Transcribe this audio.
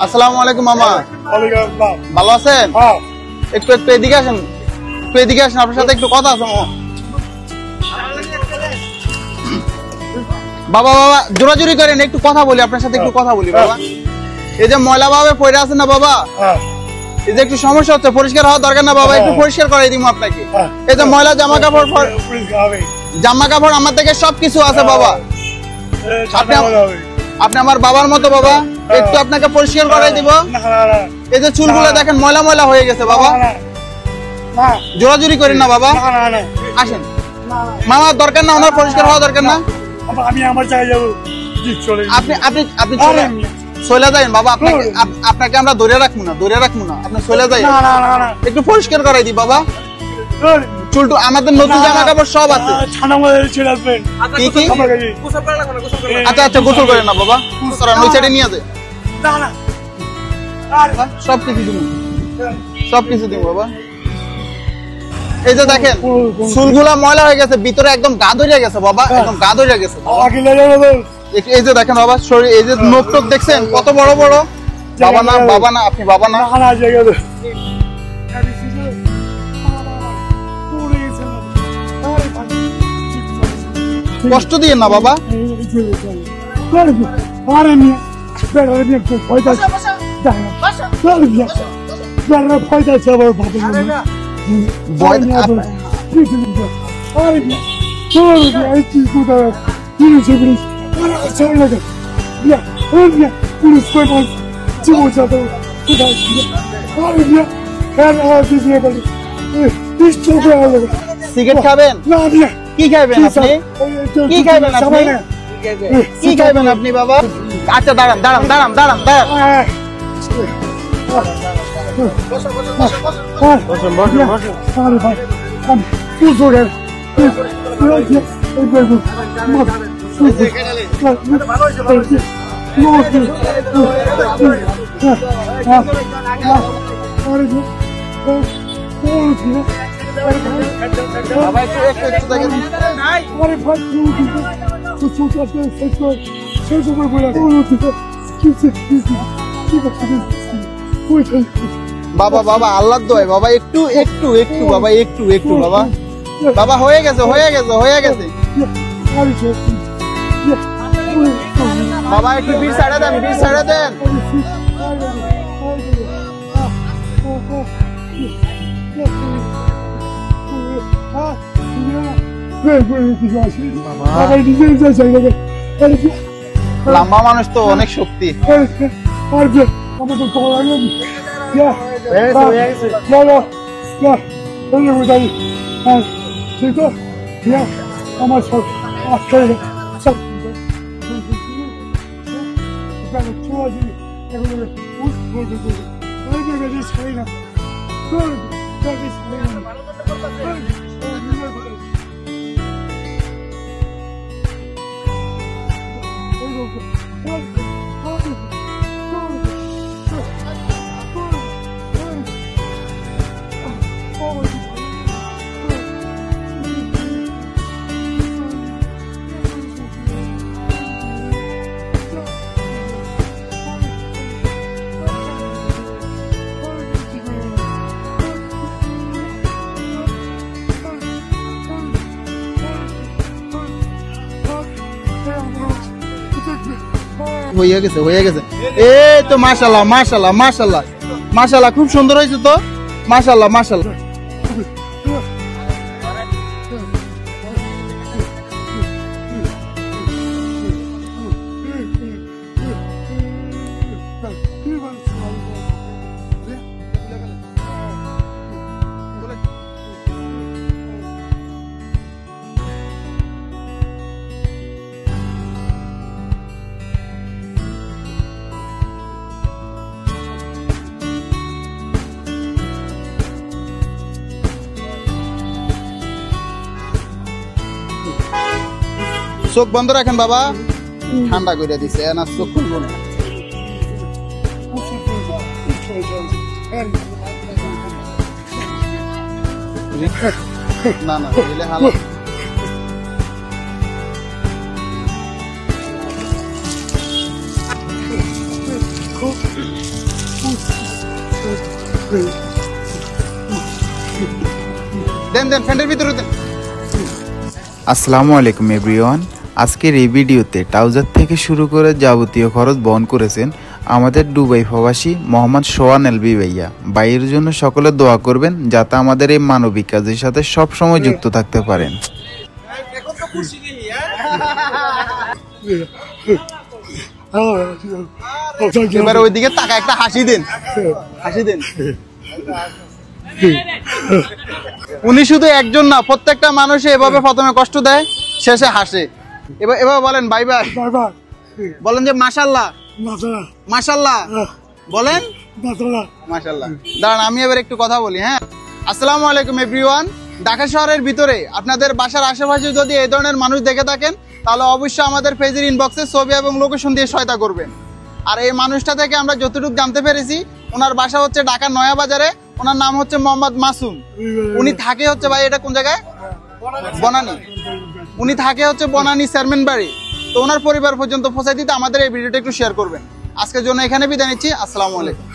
আসসালামু আলাইকুম মামা। ভালো আছেন? একটু একটু এদিকে আসেন, একটু এদিকে আসেন, আপনার সাথে একটু কথা আছে। বাবা বাবা জোরাজুরি করেন, একটু কথা বলি আপনার সাথে, একটু কথা বলি বাবা। এই যে ময়লা ভাবে পড়ে আছে না বাবা, এই যে একটু সমস্যা হচ্ছে, পরিষ্কার হওয়া দরকার না বাবা, একটু পরিষ্কার করে দিব আপনাকে। এই যে ময়লা জামা কাপড় আমার থেকে সবকিছু আছে বাবা, আপনি আমার বাবার মতো বাবা, একটু আপনাকে পরিষ্কার করে দিব। এই যে চুলগুলো দেখেন ময়লা ময়লা হয়ে গেছে বাবা, জোরাজুরি করেন না বাবা, আসেন। মামার দরকার না, ওনার পরিষ্কার হওয়া দরকার না, আমি আমার জায়গায় যাবো। আপনি আপনি আপনি চলে যাবেন বাবা, আপনাকে আমরা ধরে রাখবো না, আপনি চলে যাই, একটু পরিষ্কার করাই দিই বাবা। চুলটু আমাদের নতুন জামা কাপড় সব আছে। আচ্ছা আচ্ছা গোসল করেন না বাবা, ওই সাইডে নিয়ে যায়, সবকিছু দিব বাবা। এই যে দেখেন চুলগুলা ময়লা হয়ে গেছে, ভিতরে একদম গা ধরে গেছে বাবা, একদম গা ধরে গেছে। এই যে দেখেন বাবা শরীর, এই যে নখ টক দেখছেন কত বড় বড়। বাবা না, বাবা না, আপনি বাবা না। কষ্ট দিয়ে না বাবা, সিগারেট খাবেন? কি খাইবেন আপনি? কি খাইবেন আপনি? কি খাইবেন আপনি বাবা? আচ্ছা দাঁড়ান দাঁড়ান দাঁড়ান দাঁড়ান দাঁড়ান, বাবা বাবা আল্লাহর দোয়ায় বাবা, একটু একটু একটু বাবা, একটু একটু বাবা, বাবা হয়ে গেছে হয়ে গেছে হয়ে গেছে বাবা, একটু বীর ছাড়া দেন, বীর ছাড়া দেন। লম্বা মানুষ তো অনেক শক্তি। আমার সব হয়ে গেছে হয়ে গেছে। এই তো মাশাআল্লাহ মাশাআল্লাহ মাশাআল্লাহ মাশাআল্লাহ, খুব সুন্দর হয়েছে তো, মাশাআল্লাহ মাশাআল্লাহ। চোখ বন্ধ রাখেন বাবা, ঠান্ডা করে দিছে না, চোখ খুলবো না। না না দিলে হালা দেন দেন ফ্যানের ভিতরে দেন। আসসালামু আলাইকুম এভরিওয়ান। আজকের এই ভিডিওতে ট্রাউজার থেকে শুরু করে যাবতীয় খরচ বহন করেছেন আমাদের দুবাই প্রবাসী মোহাম্মদ সোহান এলবি ভাইয়া। ভাইয়ের জন্য সকলে দোয়া করবেন যাতে আমাদের এই মানবিক কাজের সাথে সবসময় যুক্ত থাকতে পারেন। এবার ওইদিকে তাকা একটা হাসি দেন, হাসি দেন। উনি শুধু একজন না, প্রত্যেকটা মানুষে এভাবে প্রথমে কষ্ট দেয়, শেষে হাসে। এবার এবার বলেন বাই বাই, বলেন যে মাশাআল্লাহ, মাশাআল্লাহ বলেন, মাশাআল্লাহ। দাঁড়ান আমি এবার একটু কথা বলি। হ্যাঁ, আসসালামু আলাইকুম এভরিওয়ান। ঢাকা শহরের ভিতরে আপনাদের বাসার আশেপাশে যদি এই ধরনের মানুষ দেখে থাকেন তাহলে অবশ্যই আমাদের পেজের ইনবক্সে ছবি এবং লোকেশন দিয়ে সহায়তা করবেন। আর এই মানুষটা থেকে আমরা যতটুকু জানতে পেরেছি, ওনার বাসা হচ্ছে ঢাকার নয়া বাজারে, ওনার নাম হচ্ছে মোহাম্মদ মাসুম। উনি থাকে হচ্ছে, ভাই এটা কোন জায়গায়? বনানী। উনি থাকে হচ্ছে বনানী চেয়ারম্যান বাড়ি। তো ওনার পরিবার পর্যন্ত পৌঁছে দিতে আমাদের এই ভিডিওটা একটু শেয়ার করবেন। আজকের জন্য এখানে বিদায় নিচ্ছি। আসসালামু আলাইকুম।